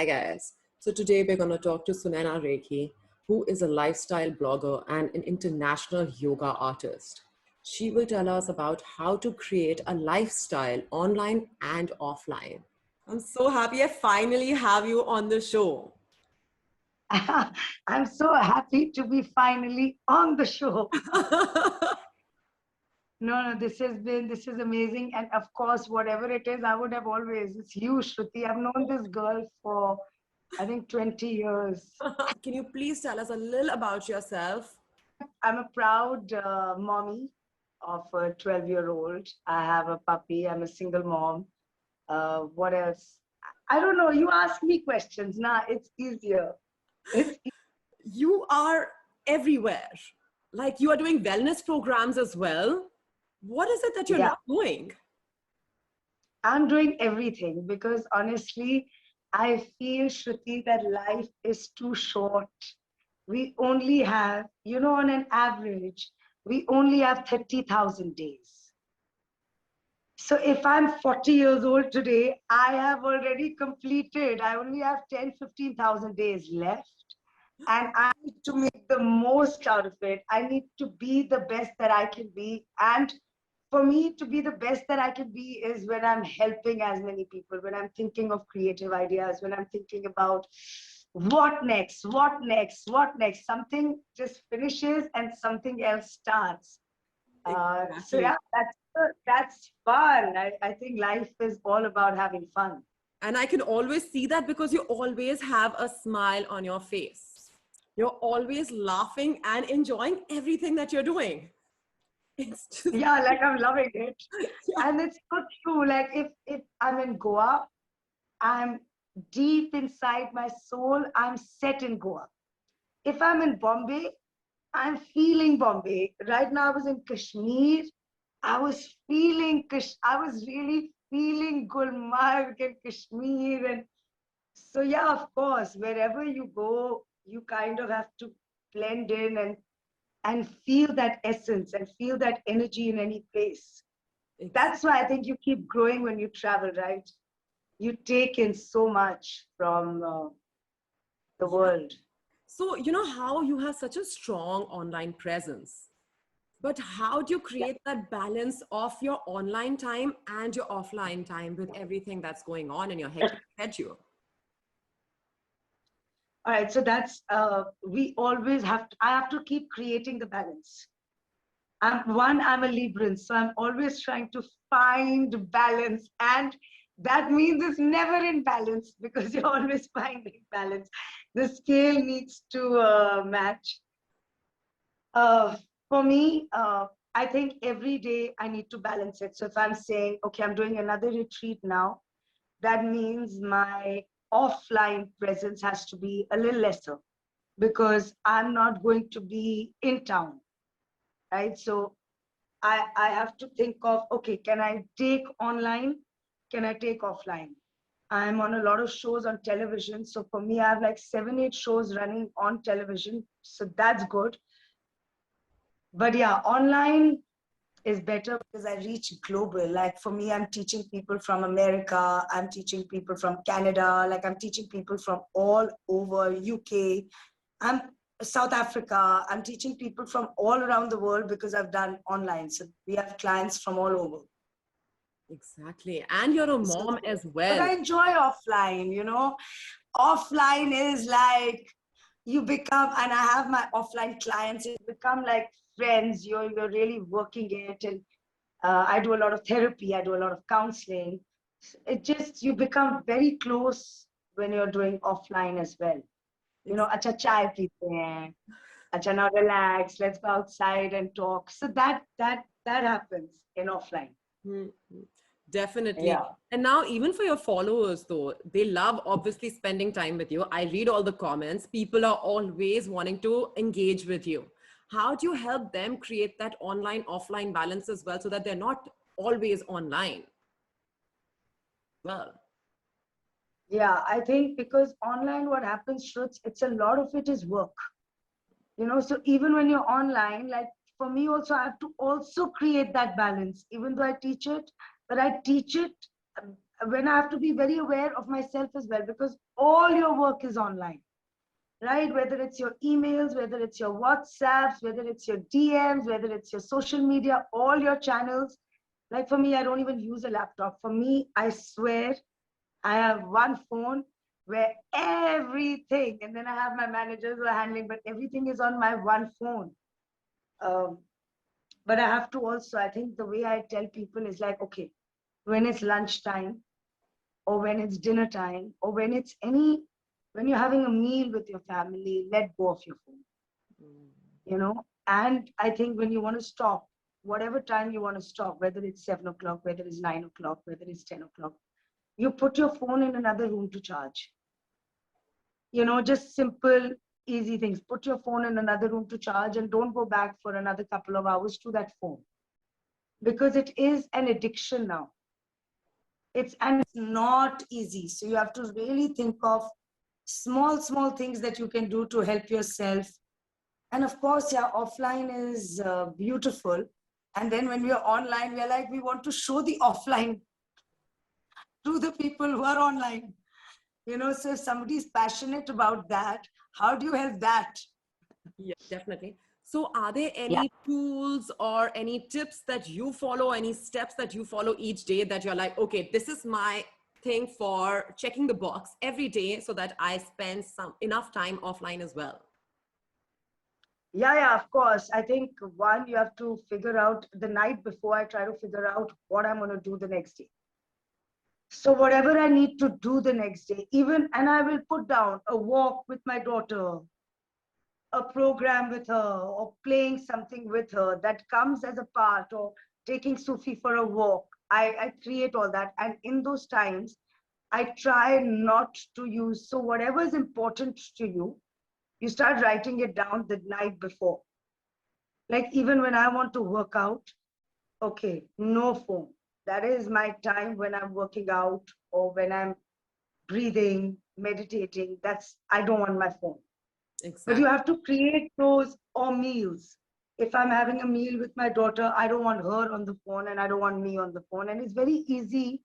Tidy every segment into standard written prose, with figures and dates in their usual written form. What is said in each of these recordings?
Hi guys. So today we're going to talk to Sunaina Rekhi, who is a lifestyle blogger and an international yoga artist. She will tell us about how to create a lifestyle online and offline. I'm so happy I finally have you on the show. I'm so happy to be finally on the show. No, this is amazing. And of course, whatever it is, I would have always, it's you, Shruti. I've known this girl for, I think, 20 years. Can you please tell us a little about yourself? I'm a proud mommy of a 12-year-old. I have a puppy. I'm a single mom. What else? I don't know. You ask me questions. Nah, it's easier. It's You are everywhere. Like you are doing wellness programs as well. What is it that you're yeah. not doing? I'm doing everything because honestly, I feel, Shruti, that life is too short. We only have, on an average, we only have 30,000 days. So if I'm 40 years old today, I have already completed, I only have 10, 15,000 days left. And I need to make the most out of it. I need to be the best that I can be. And for me to be the best that I can be is when I'm helping as many people, when I'm thinking of creative ideas, when I'm thinking about what next, what next, what next. Something just finishes and something else starts. So Exactly. yeah, that's fun. I think life is all about having fun. And I can always see that because you always have a smile on your face. You're always laughing and enjoying everything that you're doing. It's just, Yeah, like I'm loving it. yeah. And it's so true. Like if I'm in Goa, I'm deep inside my soul, I'm set in Goa. If I'm in Bombay, I'm feeling Bombay. Right now, I was in Kashmir. I was really feeling Gulmarg and Kashmir. And so, yeah, of course, wherever you go, you kind of have to blend in and feel that essence and feel that energy in any place. Ex- That's why I think you keep growing when you travel, right? You take in so much from the yeah. world. So, you know how you have such a strong online presence, but how do you Yeah. create that balance of your online time and your offline time with everything that's going on in your hectic schedule? All right. So that's, we always have to, I have to keep creating the balance. I'm a Libran, so I'm always trying to find balance. And that means it's never in balance because you're always finding balance. The scale needs to match. Uh, for me, I think every day I need to balance it. So if I'm saying, okay, I'm doing another retreat now, that means my offline presence has to be a little lesser because I'm not going to be in town, right? So I have to think of, okay, can I take online? Can I take offline? I'm on a lot of shows on television. So for me, I have like 7, 8 shows running on television. So that's good. But yeah, online is better because I reach global. Like for me, I'm teaching people from America, I'm teaching people from Canada, like I'm teaching people from all over UK. I'm South Africa. I'm teaching people from all around the world because I've done online. So we have clients from all over. Exactly. And you're a So, mom as but well. I enjoy offline. Offline is like you become, and I have my offline clients, you become like friends. You're really working it. And I do a lot of therapy. I do a lot of counseling. It just, you become very close when you're doing offline as well. Acha chai peete hain. Acha now relax. Let's go outside and talk. So that happens in offline. Mhm. Definitely. Yeah. And now, even for your followers, though, they love obviously spending time with you. I read all the comments. People are always wanting to engage with you. How do you help them create that online offline balance as well so that they're not always online? Well, Yeah, I think because online, what happens, Shruts, it's a lot of it is work. So even when you're online, like for me also, I have to also create that balance, even though I teach it, but I teach it when I have to be very aware of myself as well, because all your work is online, right? Whether it's your emails, whether it's your WhatsApps, whether it's your DMs, whether it's your social media, all your channels. Like for me, I don't even use a laptop. For me, I swear, I have one phone where everything, and then I have my managers who are handling, but everything is on my one phone. Um, but I have to also, I think the way I tell people is like, okay, when it's lunchtime, or when it's dinner time, or when you're having a meal with your family, let go of your phone, you know. And I think when you want to stop, whatever time you want to stop, whether it's 7 o'clock, whether it's 9 o'clock, whether it's 10 o'clock, you put your phone in another room to charge. You know, just simple, easy things. Put your phone in another room to charge and don't go back for another couple of hours to that phone, because it is an addiction now. It's not easy. So you have to really think of small things that you can do to help yourself. And of course, yeah, offline is beautiful. And then when we are online, we're like, we want to show the offline to the people who are online. You know, so if somebody is passionate about that, how do you help that? Yeah, definitely. So, are there Yeah. any tools or any tips that you follow, any steps that you follow each day that you're like, okay, this is my thing for checking the box every day so that I spend some enough time offline as well? Yeah, of course. I think one, you have to figure out the night before. I try to figure out what I'm going to do the next day. So whatever I need to do the next day, even, and I will put down a walk with my daughter, a program with her, or playing something with her that comes as a part, or taking Sufi for a walk. I create all that. And in those times, I try not to use, so whatever is important to you, you start writing it down the night before. Like even when I want to work out, okay, no phone. That is my time when I'm working out or when I'm breathing, meditating. That's, I don't want my phone. But you Exactly. have to create those, or meals. If I'm having a meal with my daughter, I don't want her on the phone and I don't want me on the phone. And it's very easy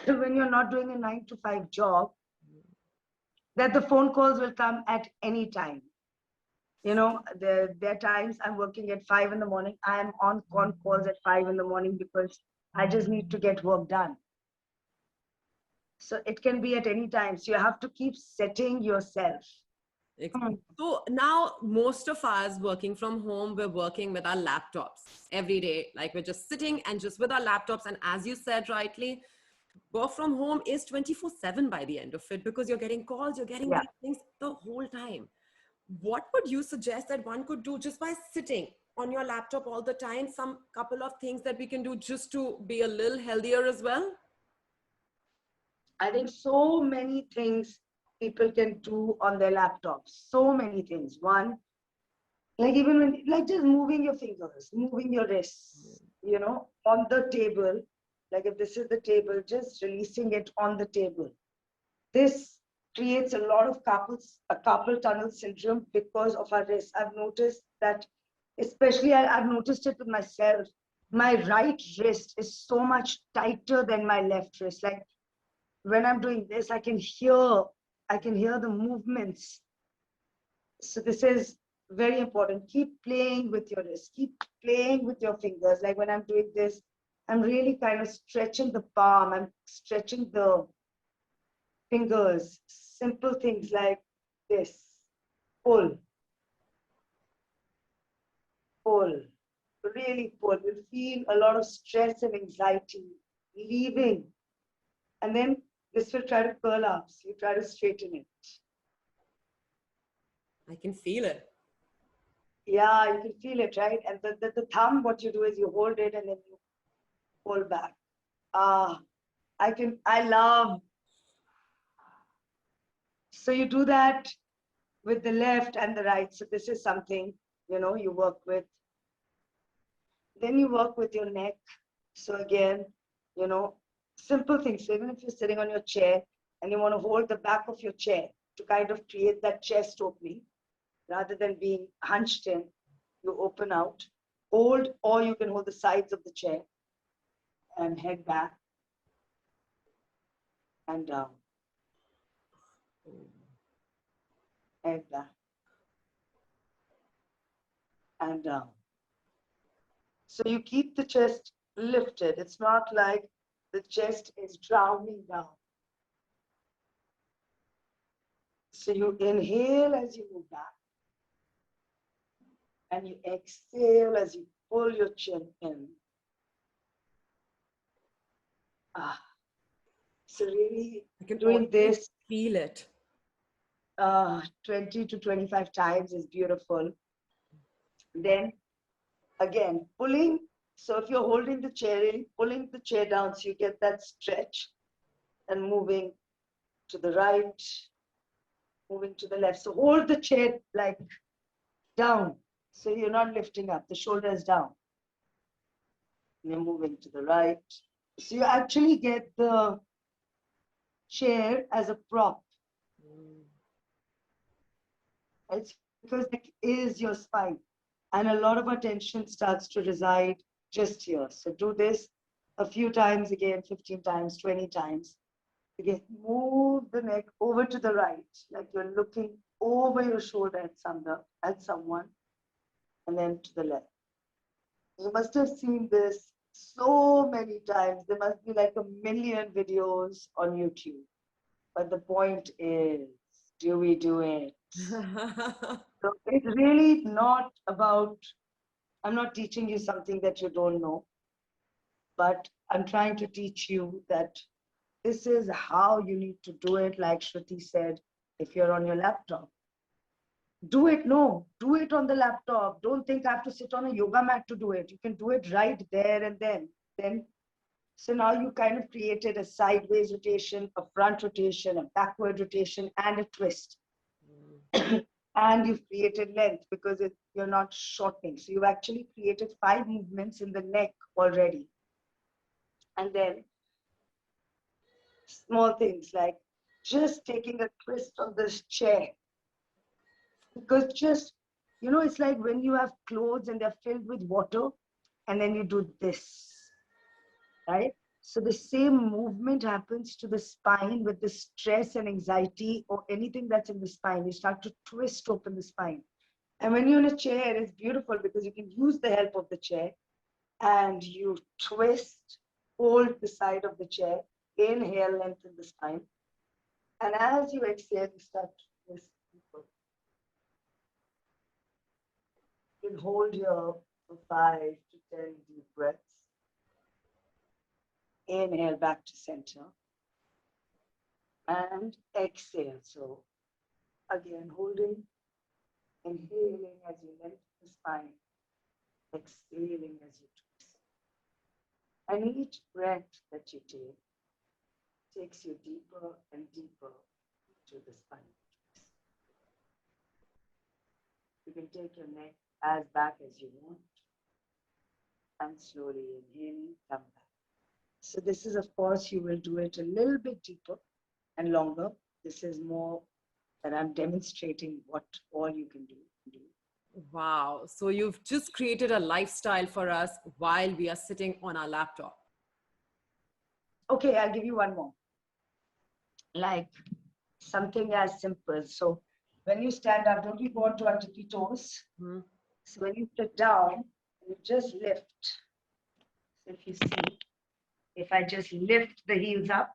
when you're not doing a 9 to 5 job, that the phone calls will come at any time. You know, there are times I'm working at 5 in the morning. I'm on con calls at 5 in the morning because I just need to get work done. So it can be at any time. So you have to keep setting yourself. So now most of us working from home, we're working with our laptops every day. Like we're just sitting and just with our laptops. And as you said rightly, work from home is 24/7 by the end of it because you're getting calls, you're getting Yeah. these things the whole time. What would you suggest that one could do just by sitting on your laptop all the time? Some couple of things that we can do just to be a little healthier as well? I think so many things people can do on their laptops. So many things. One, like even when, like just moving your fingers, moving your wrists, you know, on the table. Like if this is the table, just releasing it on the table. This creates a lot of carpal tunnel syndrome because of our wrist. I've noticed that, especially I've noticed it with myself. My right wrist is so much tighter than my left wrist. Like when I'm doing this, I can hear the movements. So this is very important. Keep playing with your wrist. Keep playing with your fingers. Like when I'm doing this, I'm really kind of stretching the palm. I'm stretching the fingers. Simple things like this. Pull, pull, really pull. You'll feel a lot of stress and anxiety leaving. And then this will try to curl up. So you try to straighten it. I can feel it. Yeah, you can feel it, right? And the thumb, what you do is you hold it and then you pull back. Ah, I love. So you do that with the left and the right. So this is something, you know, you work with. Then you work with your neck. So again, you know, simple things. So even if you're sitting on your chair and you want to hold the back of your chair to kind of create that chest opening, rather than being hunched in, you open out, hold, or you can hold the sides of the chair and head back. and down, and down, and down. So you keep the chest lifted. It's not like the chest is drowning down. So you inhale as you move back, and you exhale as you pull your chin in. Ah, so really I can doing already this feel it. 20 to 25 times is beautiful. Then again, pulling. So if you're holding the chair in, pulling the chair down so you get that stretch and moving to the right, moving to the left. So hold the chair like down. So you're not lifting up, the shoulders down. And you're moving to the right. So you actually get the chair as a prop. It's because it is your spine. And a lot of our tension starts to reside just here. So do this a few times again, 15 times, 20 times. Again, move the neck over to the right, like you're looking over your shoulder at someone, and then to the left. You must have seen this so many times. There must be like a million videos on YouTube. But the point is, do we do it? So it's really not about, I'm not teaching you something that you don't know, but I'm trying to teach you that this is how you need to do it, like Shruti said, if you're on your laptop. Do it, no, do it on the laptop. Don't think I have to sit on a yoga mat to do it. You can do it right there and then. So now you kind of created a sideways rotation, a front rotation, a backward rotation, and a twist. And you've created length because you're not shortening. So you've actually created 5 movements in the neck already. And then small things like just taking a twist on this chair. Because just, it's like when you have clothes and they're filled with water and then you do this, right? So the same movement happens to the spine with the stress and anxiety or anything that's in the spine. You start to twist open the spine. And when you're in a chair, it's beautiful because you can use the help of the chair and you twist, hold the side of the chair, inhale, lengthen the spine. And as you exhale, you start to twist people. You can hold here for 5 to 10 deep breaths. Inhale back to center. And exhale. So again, holding, inhaling as you lengthen the spine, exhaling as you twist. And each breath that you take takes you deeper and deeper to the spine. You can take your neck as back as you want and slowly inhaling, come back. So this is, of course, you will do it a little bit deeper and longer. This is more that I'm demonstrating what all you can do. Wow. So you've just created a lifestyle for us while we are sitting on our laptop. Okay, I'll give you one more. Like something as simple. So when you stand up, don't you go onto our tippy toes? Hmm. So when you sit down, you just lift. So if you see, if I just lift the heels up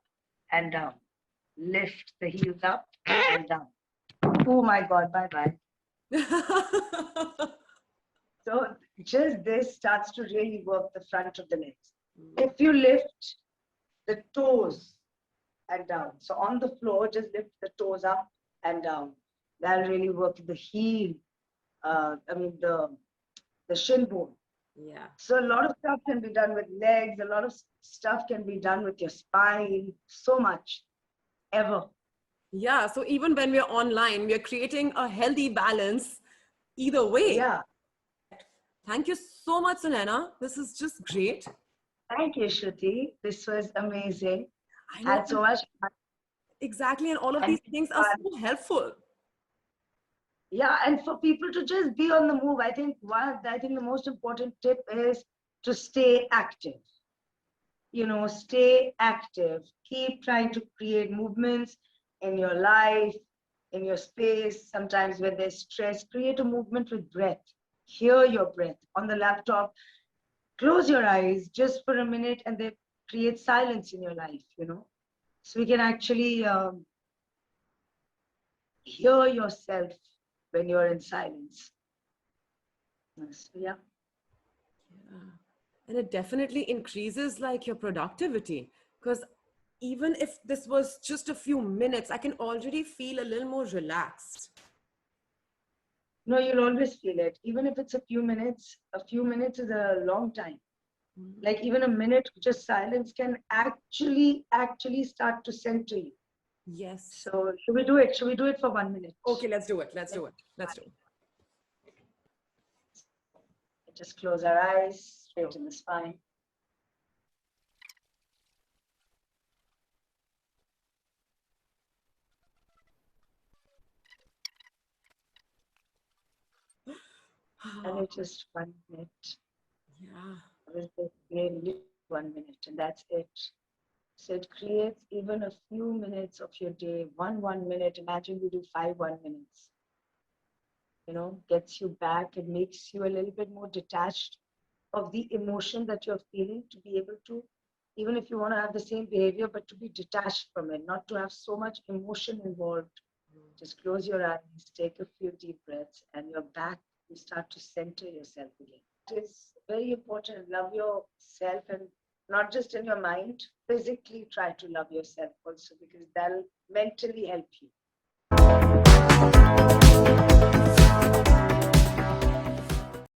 and down, lift the heels up and down. Oh my God, bye-bye. So just this starts to really work the front of the legs. If you lift the toes and down, so on the floor, just lift the toes up and down. That'll really work the heel, the shin bone. Yeah. So a lot of stuff can be done with legs. A lot of stuff can be done with your spine. So much, ever. Yeah. So even when we're online, we're creating a healthy balance either way. Yeah. Thank you so much, Sunaina. This is just great. Thank you, Shruti. This was amazing. I know Had so much fun. exactly. And all of And these things are so helpful. yeah, and for people to just be on the move, I think the most important tip is to stay active. stay active. Keep trying to create movements in your life, in your space. Sometimes when there's stress, create a movement with breath. Hear your breath on the laptop. Close your eyes just for a minute and then create silence in your life. So we can actually hear yourself when you're in silence. So, yeah. Yeah. And it definitely increases like your productivity, because even if this was just a few minutes, I can already feel a little more relaxed. No, you'll always feel it. Even if it's a few minutes is a long time. Like even a minute, just silence can actually start to center you. Yes. So should we do it? Should we do it for 1 minute? Okay, let's do it. Let's do it. Let's do it. Just close our eyes, straighten the spine. And it's just 1 minute. Yeah. Really 1 minute, and that's it. So it creates even a few minutes of your day. 1 minute. Imagine you do 5 1 minutes. Gets you back and makes you a little bit more detached of the emotion that you're feeling, to be able to, even if you want to have the same behavior, but to be detached from it, not to have so much emotion involved. Just close your eyes, take a few deep breaths, and you're back. You start to center yourself again. It is very important. Love yourself, and not just in your mind, physically try to love yourself also, because that'll mentally help you.